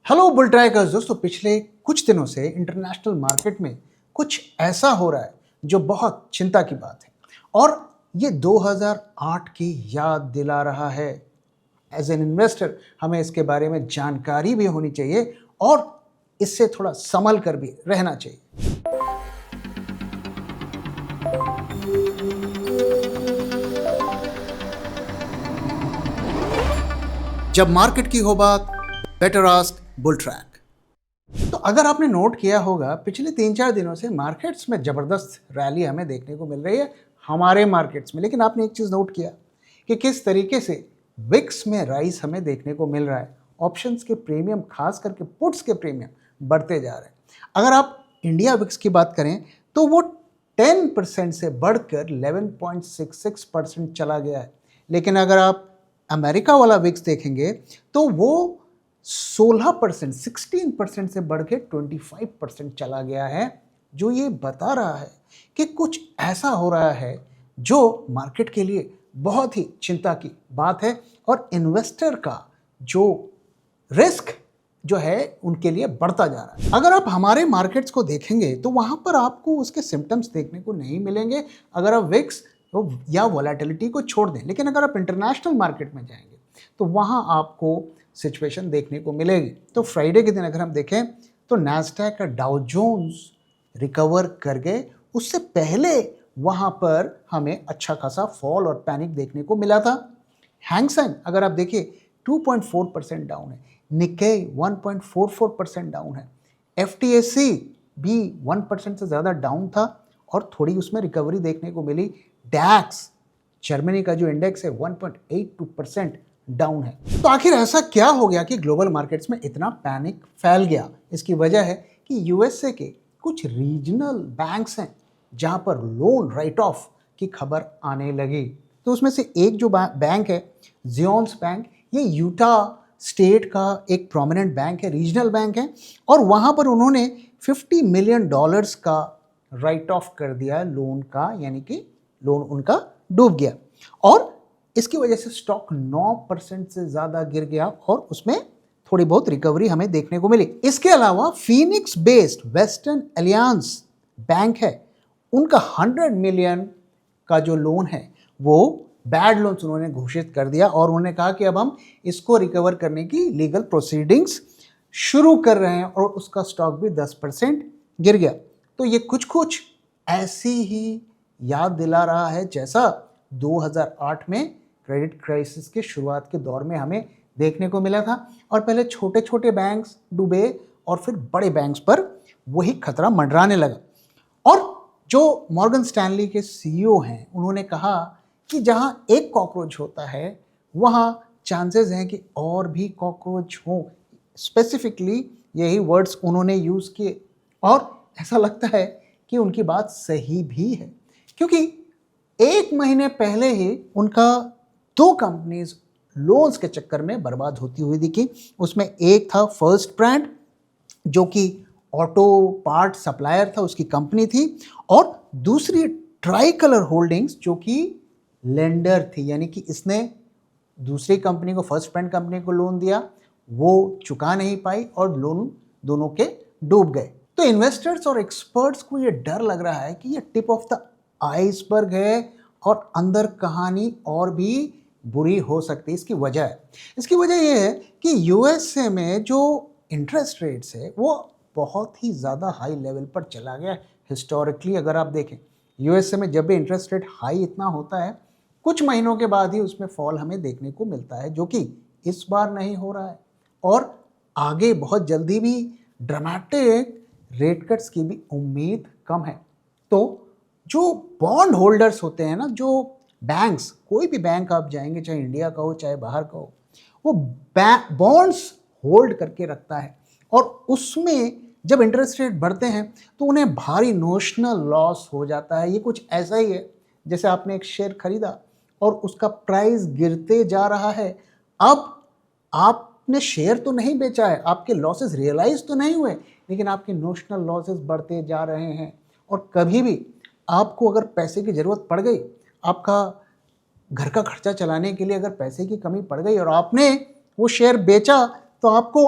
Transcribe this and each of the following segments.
Hello bull trackers दोस्तों, पिछले कुछ दिनों से इंटरनेशनल मार्केट में कुछ ऐसा हो रहा है जो बहुत चिंता की बात है और ये 2008 की याद दिला रहा है। एज एन इन्वेस्टर हमें इसके बारे में जानकारी भी होनी चाहिए और इससे थोड़ा संभल कर भी रहना चाहिए। जब मार्केट की हो बात, बेटर आस्क बुल ट्रैक। तो अगर आपने नोट किया होगा, पिछले 3-4 दिनों से मार्केट्स में ज़बरदस्त रैली हमें देखने को मिल रही है हमारे मार्केट्स में। लेकिन आपने एक चीज़ नोट किया कि किस तरीके से विक्स में राइज हमें देखने को मिल रहा है। ऑप्शंस के प्रीमियम, खास करके पुट्स के प्रीमियम बढ़ते जा रहे हैं। अगर आप इंडिया विक्स की बात करें तो वो 10% से बढ़कर 11.66% चला गया है। लेकिन अगर आप अमेरिका वाला विक्स देखेंगे तो वो 16% से बढ़ के 25% चला गया है, जो ये बता रहा है कि कुछ ऐसा हो रहा है जो मार्केट के लिए बहुत ही चिंता की बात है और इन्वेस्टर का जो रिस्क जो है उनके लिए बढ़ता जा रहा है। अगर आप हमारे मार्केट्स को देखेंगे तो वहां पर आपको उसके सिम्टम्स देखने को नहीं मिलेंगे अगर आप विक्स या वोलेटिलिटी को छोड़ दें। लेकिन अगर आप इंटरनेशनल मार्केट में जाएंगे तो वहां आपको सिचुएशन देखने को मिलेगी। तो फ्राइडे के दिन अगर हम देखें तो नैस्डैक का डाउ जोन्स रिकवर कर गए। उससे पहले वहां पर हमें अच्छा खासा फॉल और पैनिक देखने को मिला था। हैंग सेंग अगर आप देखिए 2.4% डाउन है, निक्केई 1.44% डाउन है, एफटीएससी भी 1% से ज़्यादा डाउन था और थोड़ी उसमें रिकवरी देखने को मिली। डैक्स जर्मनी का जो इंडेक्स है 1.82% डाउन है। तो आखिर ऐसा क्या हो गया कि ग्लोबल मार्केट्स में इतना पैनिक फैल गया? इसकी वजह है कि यूएसए के कुछ रीजनल बैंक्स हैं जहां पर लोन राइट ऑफ की खबर आने लगी। तो उसमें से एक जो बैंक है जियोन्स बैंक, ये यूटा स्टेट का एक प्रोमिनेंट बैंक है, रीजनल बैंक है और वहां पर उन्होंने $50 मिलियन का राइट ऑफ कर दिया लोन का, यानी कि लोन उनका डूब गया और इसकी वजह से स्टॉक 9% से ज़्यादा गिर गया और उसमें थोड़ी बहुत रिकवरी हमें देखने को मिली। इसके अलावा Phoenix based western Alliance bank है, उनका 100 मिलियन का जो लोन है वो बैड लोन्स उन्होंने घोषित कर दिया और उन्होंने कहा कि अब हम इसको रिकवर करने की लीगल प्रोसीडिंग्स शुरू कर रहे हैं और उसका स्टॉक भी 10% गिर गया। तो ये कुछ ऐसी ही याद दिला रहा है जैसा 2008 में क्रेडिट क्राइसिस के शुरुआत के दौर में हमें देखने को मिला था और पहले छोटे छोटे बैंक्स डूबे और फिर बड़े बैंक्स पर वही खतरा मंडराने लगा। और जो मॉर्गन स्टैनली के सीईओ हैं, उन्होंने कहा कि जहां एक कॉकरोच होता है वहां चांसेस हैं कि और भी कॉकरोच हों। स्पेसिफिकली यही वर्ड्स उन्होंने यूज़ किए और ऐसा लगता है कि उनकी बात सही भी है, क्योंकि 1 महीने पहले ही उनका 2 कंपनीज लोन्स के चक्कर में बर्बाद होती हुई दिखी। उसमें एक था फर्स्ट ब्रांड जो कि ऑटो पार्ट सप्लायर था, उसकी कंपनी थी, और दूसरी ट्राई कलर होल्डिंग्स जो कि लेंडर थी, यानी कि इसने दूसरी कंपनी को, फर्स्ट ब्रांड कंपनी को लोन दिया, वो चुका नहीं पाई और लोन दोनों के डूब गए। तो इन्वेस्टर्स और एक्सपर्ट्स को ये डर लग रहा है कि ये टिप ऑफ द आइसबर्ग है और अंदर कहानी और भी बुरी हो सकती है। इसकी वजह यह है कि यूएसए में जो इंटरेस्ट रेट्स है वो बहुत ही ज़्यादा हाई लेवल पर चला गया। हिस्टोरिकली अगर आप देखें, यूएसए में जब भी इंटरेस्ट रेट हाई इतना होता है, कुछ महीनों के बाद ही उसमें फॉल हमें देखने को मिलता है, जो कि इस बार नहीं हो रहा है और आगे बहुत जल्दी भी ड्रामेटिक रेट कट्स की भी उम्मीद कम है। तो जो बॉन्ड होल्डर्स होते हैं ना, जो बैंक्स, कोई भी बैंक आप जाएंगे, चाहे इंडिया का हो चाहे बाहर का हो, वो बॉन्ड्स होल्ड करके रखता है और उसमें जब इंटरेस्ट रेट बढ़ते हैं तो उन्हें भारी नोशनल लॉस हो जाता है। ये कुछ ऐसा ही है जैसे आपने एक शेयर खरीदा और उसका प्राइस गिरते जा रहा है। अब आपने शेयर तो नहीं बेचा है, आपके लॉसेस रियलाइज तो नहीं हुए, लेकिन आपके नोशनल लॉसेस बढ़ते जा रहे हैं। और कभी भी आपको अगर पैसे की ज़रूरत पड़ गई, आपका घर का खर्चा चलाने के लिए अगर पैसे की कमी पड़ गई और आपने वो शेयर बेचा, तो आपको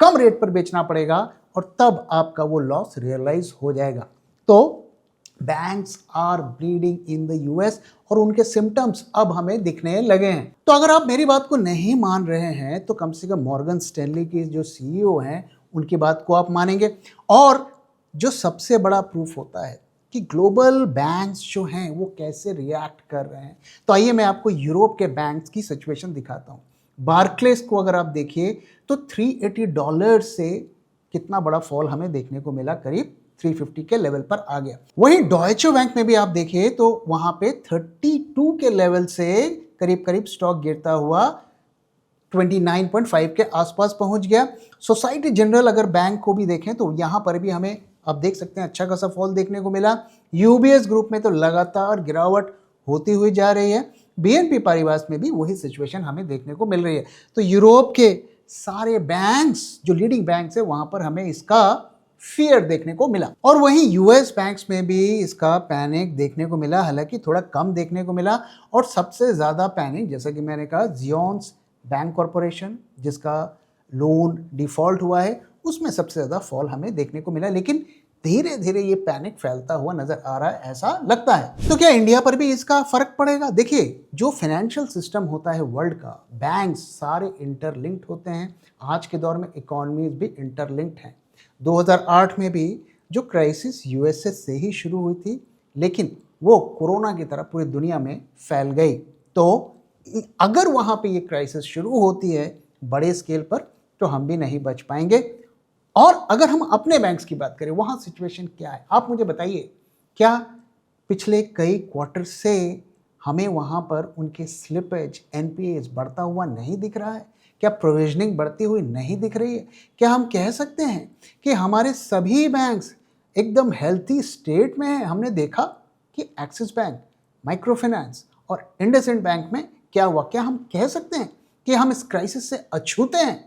कम रेट पर बेचना पड़ेगा और तब आपका वो लॉस रियलाइज हो जाएगा। तो banks are bleeding in the US और उनके सिम्टम्स अब हमें दिखने लगे हैं। तो अगर आप मेरी बात को नहीं मान रहे हैं तो कम से कम मॉर्गन स्टैनली की जो सीईओ हैं उनकी बात को आप मानेंगे। और जो सबसे बड़ा प्रूफ होता है कि ग्लोबल बैंक्स जो हैं वो कैसे रिएक्ट कर रहे हैं, तो आइए मैं आपको यूरोप के बैंक्स की सिचुएशन दिखाता हूँ। बार्क्लेस को अगर आप देखिए तो $380 से कितना बड़ा फॉल हमें देखने को मिला, करीब 350 के लेवल पर आ गया। वहीं डॉयचे बैंक में भी आप देखिए तो वहां पे 32 के लेवल से करीब करीब स्टॉक गिरता हुआ 29.5 के आसपास पहुंच गया। सोसाइटी जनरल अगर बैंक को भी देखें तो यहां पर भी हमें आप देख सकते हैं अच्छा खासा फॉल देखने को मिला। यूबीएस ग्रुप में तो लगातार गिरावट होती हुई जा रही है। बीएनपी पारिवास में भी वही सिचुएशन हमें देखने को मिल रही है। तो यूरोप के सारे बैंक्स जो लीडिंग बैंक्स है वहां पर हमें इसका फियर देखने को मिला। और वहीं यूएस बैंक्स में भी इसका पैनिक देखने को मिला, हालांकि थोड़ा कम देखने को मिला। और सबसे ज़्यादा पैनिक, जैसा कि मैंने कहा, जियोन्स बैंक कॉरपोरेशन जिसका लोन डिफॉल्ट हुआ है, उसमें सबसे ज़्यादा फॉल हमें देखने को मिला। लेकिन धीरे धीरे ये पैनिक फैलता हुआ नजर आ रहा है, ऐसा लगता है। तो क्या इंडिया पर भी इसका फर्क पड़ेगा? देखिए, जो फाइनेंशियल सिस्टम होता है वर्ल्ड का, बैंक्स सारे इंटरलिंक्ड होते हैं। आज के दौर में इकोनॉमीज भी इंटरलिंक्ड हैं। 2008 में भी जो क्राइसिस यूएसए से ही शुरू हुई थी, लेकिन वो कोरोना की तरह पूरी दुनिया में फैल गई। तो अगर वहाँ पे ये क्राइसिस शुरू होती है बड़े स्केल पर तो हम भी नहीं बच पाएंगे। और अगर हम अपने बैंक्स की बात करें, वहाँ सिचुएशन क्या है, आप मुझे बताइए। क्या पिछले कई क्वार्टर से हमें वहाँ पर उनके स्लिपेज, एनपीएज बढ़ता हुआ नहीं दिख रहा है? क्या प्रोविजनिंग बढ़ती हुई नहीं दिख रही है? क्या हम कह सकते हैं कि हमारे सभी बैंक्स एकदम हेल्थी स्टेट में हैं? हमने देखा कि एक्सिस बैंक, माइक्रो फाइनेंस और इंडसइंड बैंक में क्या हुआ। क्या हम कह सकते हैं कि हम इस क्राइसिस से अछूते हैं?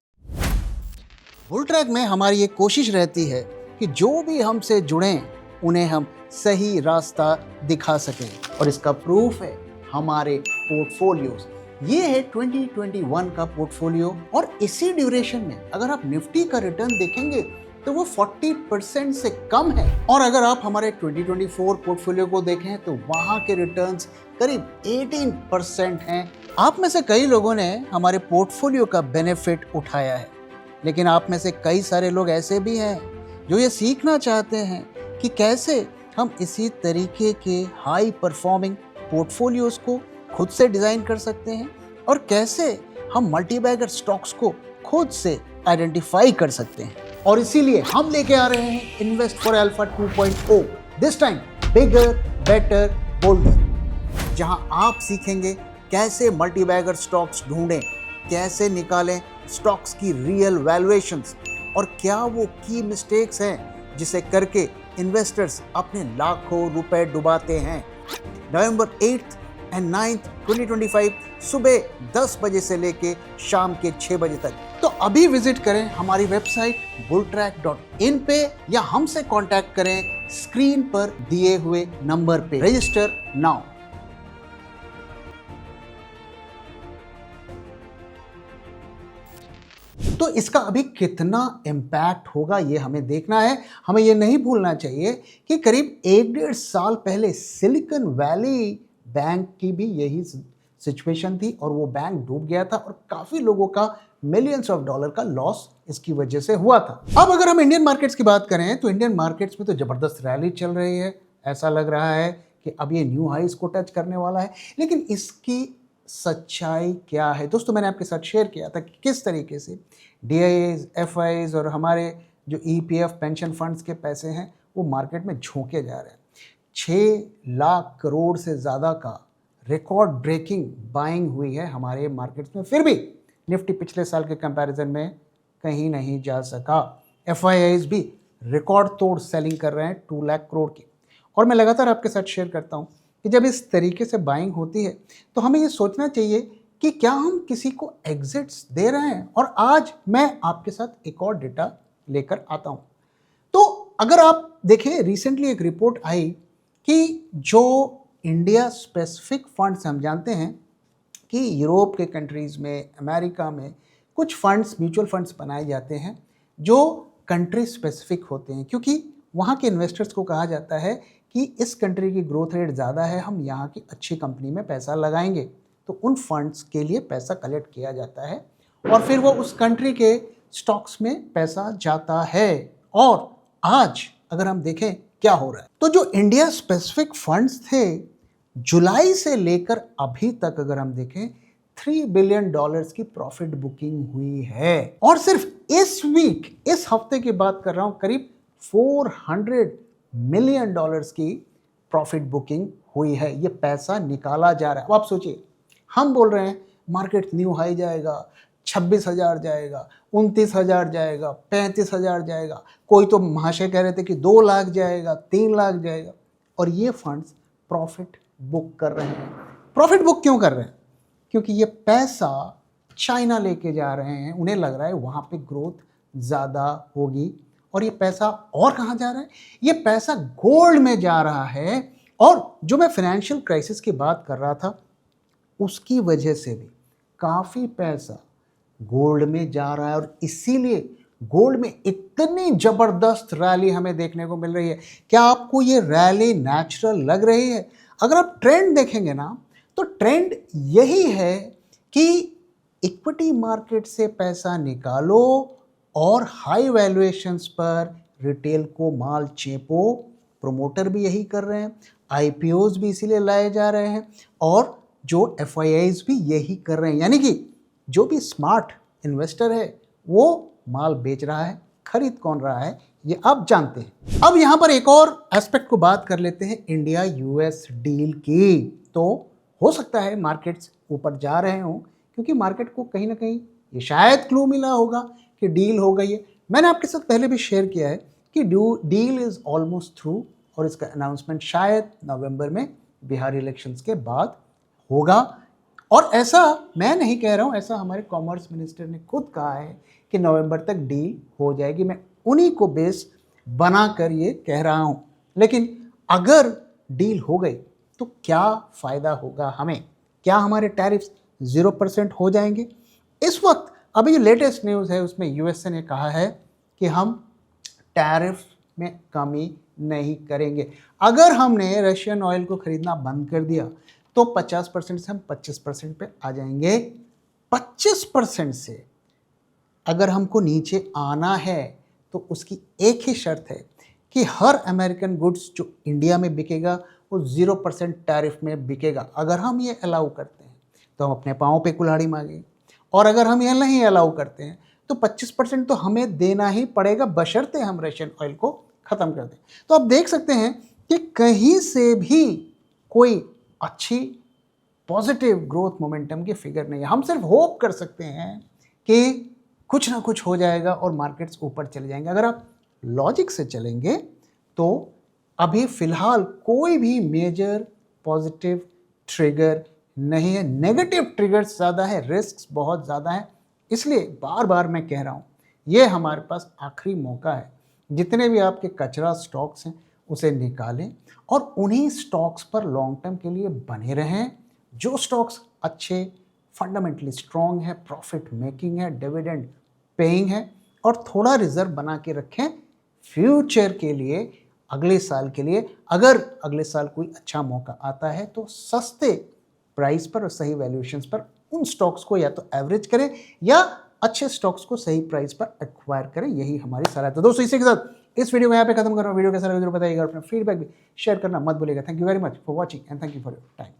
बुल ट्रैक में हमारी ये कोशिश रहती है कि जो भी हमसे जुड़ें उन्हें हम सही रास्ता दिखा सकें, और इसका प्रूफ है हमारे पोर्टफोलियोज। ये है 2021 का पोर्टफोलियो, और इसी ड्यूरेशन में अगर आप निफ्टी का रिटर्न देखेंगे तो वो 40% से कम है। और अगर आप हमारे 2024 पोर्टफोलियो को देखें तो वहां के रिटर्न्स करीब 18% हैं। आप में से कई लोगों ने हमारे पोर्टफोलियो का बेनिफिट उठाया है, लेकिन आप में से कई सारे लोग ऐसे भी हैं जो ये सीखना चाहते हैं कि कैसे हम इसी तरीके के हाई परफॉर्मिंग पोर्टफोलियोज को खुद से डिज़ाइन कर सकते हैं, और कैसे हम मल्टीबैगर स्टॉक्स को खुद से आइडेंटिफाई कर सकते हैं। और इसीलिए हम लेके आ रहे हैं invest for alpha 2.0, this time bigger better boulder, जहां आप सीखेंगे कैसे मल्टीबैगर स्टॉक्स ढूंढें, कैसे निकालें स्टॉक्स की रियल वैल्यूएशंस, और क्या वो की मिस्टेक्स हैं जिसे करके इन्वेस्टर्स अपने लाखों रुपए डुबाते हैं। नवंबर 8 एंड 9 2025 सुबह 10 बजे से लेके शाम के 6 बजे तक। तो अभी विजिट करें हमारी वेबसाइट bulltrack.in पे, या हमसे कांटेक्ट करें स्क्रीन पर दिए हुए नंबर पे। Register now. तो इसका अभी कितना इम्पैक्ट होगा ये हमें देखना है। हमें ये नहीं भूलना चाहिए कि करीब 1-1.5 साल पहले सिलिकॉन वैली बैंक की भी यही सिचुएशन थी, और वो बैंक डूब गया था, और काफ़ी लोगों का मिलियंस ऑफ डॉलर का लॉस इसकी वजह से हुआ था। अब अगर हम इंडियन मार्केट्स की बात करें तो इंडियन मार्केट्स में तो ज़बरदस्त रैली चल रही है। ऐसा लग रहा है कि अब ये न्यू हाईस को टच करने वाला है, लेकिन इसकी सच्चाई क्या है? दोस्तों, मैंने आपके साथ शेयर किया था कि किस तरीके से DIAs, FIs और हमारे जो EPF पेंशन फंड्स के पैसे हैं वो मार्केट में झोंके जा रहे हैं। 6 लाख करोड़ से ज़्यादा का रिकॉर्ड ब्रेकिंग बाइंग हुई है हमारे मार्केट्स में, फिर भी निफ्टी पिछले साल के कंपैरिजन में कहीं नहीं जा सका। FIIs भी रिकॉर्ड तोड़ सेलिंग कर रहे हैं 2 लाख करोड़ की। और मैं लगातार आपके साथ शेयर करता हूँ कि जब इस तरीके से बाइंग होती है तो हमें ये सोचना चाहिए कि क्या हम किसी को एग्जिट्स दे रहे हैं। और आज मैं आपके साथ एक और डेटा लेकर आता हूँ। तो अगर आप देखें, रिसेंटली एक रिपोर्ट आई कि जो इंडिया स्पेसिफिक फंड्स, हम जानते हैं कि यूरोप के कंट्रीज़ में, अमेरिका में कुछ फंड्स, म्यूचुअल फंड्स बनाए जाते हैं जो कंट्री स्पेसिफिक होते हैं, क्योंकि वहाँ के इन्वेस्टर्स को कहा जाता है कि इस कंट्री की ग्रोथ रेट ज़्यादा है, हम यहाँ की अच्छी कंपनी में पैसा लगाएंगे। तो उन फंड्स के लिए पैसा कलेक्ट किया जाता है और फिर वो उस कंट्री के स्टॉक्स में पैसा जाता है। और आज अगर हम देखें क्या हो रहा है, तो जो इंडिया स्पेसिफिक फंड्स थे, जुलाई से लेकर अभी तक अगर हम देखें $3 बिलियन की प्रॉफिट बुकिंग हुई है। और सिर्फ इस वीक, इस हफ्ते की बात कर रहा हूं, करीब $400 मिलियन की प्रॉफिट बुकिंग हुई है। ये पैसा निकाला जा रहा है। अब आप सोचिए, हम बोल रहे हैं मार्केट न्यू हाई जाएगा, 26,000 जाएगा, 29,000 जाएगा, 35,000 जाएगा, कोई तो महाशय कह रहे थे कि 2 लाख जाएगा, 3 लाख जाएगा, और ये फंड्स प्रॉफिट बुक कर रहे हैं। प्रॉफिट बुक क्यों कर रहे हैं? क्योंकि ये पैसा चाइना लेके जा रहे हैं, उन्हें लग रहा है वहाँ पे ग्रोथ ज़्यादा होगी। और ये पैसा और कहाँ जा रहा है? ये पैसा गोल्ड में जा रहा है। और जो मैं फाइनेंशियल क्राइसिस की बात कर रहा था, उसकी वजह से भी काफ़ी पैसा गोल्ड में जा रहा है। और इसीलिए गोल्ड में इतनी ज़बरदस्त रैली हमें देखने को मिल रही है। क्या आपको ये रैली नेचुरल लग रही है? अगर आप ट्रेंड देखेंगे ना, तो ट्रेंड यही है कि इक्विटी मार्केट से पैसा निकालो और हाई वैल्यूएशंस पर रिटेल को माल चेपो। प्रोमोटर भी यही कर रहे हैं, आईपीओज भी इसीलिए लाए जा रहे हैं, और जो एफआईआईज भी यही कर रहे हैं। यानी कि जो भी स्मार्ट इन्वेस्टर है वो माल बेच रहा है, खरीद कौन रहा है ये आप जानते हैं। अब यहाँ पर एक और एस्पेक्ट को बात कर लेते हैं, इंडिया यूएस डील की। तो हो सकता है मार्केट्स ऊपर जा रहे हों, क्योंकि मार्केट को कहीं ना कहीं ये शायद क्लू मिला होगा कि डील हो गई है। मैंने आपके साथ पहले भी शेयर किया है कि डील इज़ ऑलमोस्ट थ्रू, और इसका अनाउंसमेंट शायद नवंबर में बिहार इलेक्शंस के बाद होगा। और ऐसा मैं नहीं कह रहा हूँ, ऐसा हमारे कॉमर्स मिनिस्टर ने खुद कहा है कि नवंबर तक डील हो जाएगी। मैं उन्हीं को बेस बनाकर ये कह रहा हूँ। लेकिन अगर डील हो गई तो क्या फ़ायदा होगा हमें? क्या हमारे टैरिफ्स 0% हो जाएंगे? इस वक्त अभी जो लेटेस्ट न्यूज़ है उसमें यूएसए ने कहा है कि हम टैरिफ में कमी नहीं करेंगे। अगर हमने रशियन ऑयल को खरीदना बंद कर दिया तो 50% से हम 25% पे आ जाएंगे। 25% से अगर हमको नीचे आना है तो उसकी एक ही शर्त है कि हर अमेरिकन गुड्स जो इंडिया में बिकेगा वो 0% टैरिफ में बिकेगा। अगर हम ये अलाउ करते हैं तो हम अपने पाँव पे कुल्हाड़ी मांगेंगे, और अगर हम ये नहीं अलाउ करते हैं तो 25% तो हमें देना ही पड़ेगा, बशर्ते हम रशियन ऑयल को ख़त्म कर दें। तो आप देख सकते हैं कि कहीं से भी कोई अच्छी पॉजिटिव ग्रोथ मोमेंटम की फिगर नहीं है। हम सिर्फ होप कर सकते हैं कि कुछ ना कुछ हो जाएगा और मार्केट्स ऊपर चले जाएंगे। अगर आप लॉजिक से चलेंगे तो अभी फ़िलहाल कोई भी मेजर पॉजिटिव ट्रिगर नहीं है, नेगेटिव ट्रिगर्स ज़्यादा है, रिस्क बहुत ज़्यादा है। इसलिए बार बार मैं कह रहा हूँ, ये हमारे पास आखिरी मौका है। जितने भी आपके कचरा स्टॉक्स हैं उसे निकालें और उन्हीं स्टॉक्स पर लॉन्ग टर्म के लिए बने रहें। जो स्टॉक्स अच्छे, फंडामेंटली स्ट्रॉन्ग है, प्रॉफिट मेकिंग है, डिविडेंड पेइंग है, और थोड़ा रिजर्व बना के रखें फ्यूचर के लिए, अगले साल के लिए। अगर अगले साल कोई अच्छा मौका आता है तो सस्ते प्राइस पर और सही वैल्यूएशंस पर उन स्टॉक्स को या तो एवरेज करें या अच्छे स्टॉक्स को सही प्राइस पर एक्वायर करें। यही हमारी सलाह है। तो दोस्तों, इसी के साथ इस वीडियो को यहाँ पे खत्म कर रहा हूँ। वीडियो कैसा लगा जरूर बताइएगा, अपना फीडबैक भी शेयर करना मत भूलिएगा। Thank you very much for watching and thank you for your time.